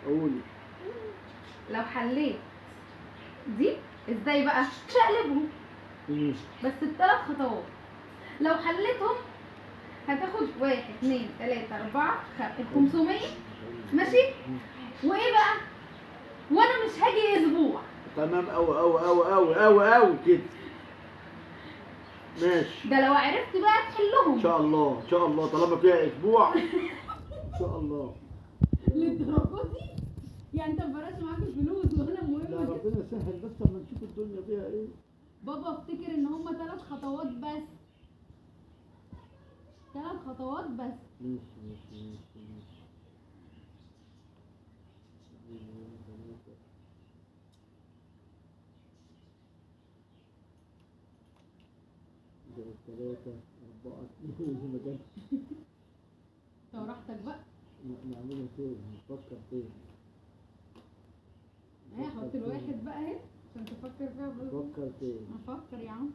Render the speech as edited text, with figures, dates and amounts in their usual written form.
قولي. لو حليت دي ازاي بقى؟ تقلبهم بس بثلاث خطوات. لو حليتهم هتاخد 1 2 3 4 500 ماشي؟ وايه بقى؟ وانا مش هاجي اسبوع. تمام أوي أوي أوي أوي أوي أوي كده. ماشي. ده لو عرفت بقى تحلهم. إن شاء الله إن شاء الله طالما فيها أسبوع. إن شاء الله. للدرجة دي؟ يعني انت مفرقش معاك الفلوس وانا لا مهم جدا. ربنا يسهل بس اما نشوف الدنيا فيها ايه. بابا افتكر ان هما 3 خطوات بس. 3 خطوات بس. ماشي. ثلاثة أربعة اثنين ما كانش. انت وراحتك بقى. نعملها تاني نفكر تاني. ايه حط الواحد بقى اهي عشان تفكر فيها. نفكر تاني. افكر يا عم.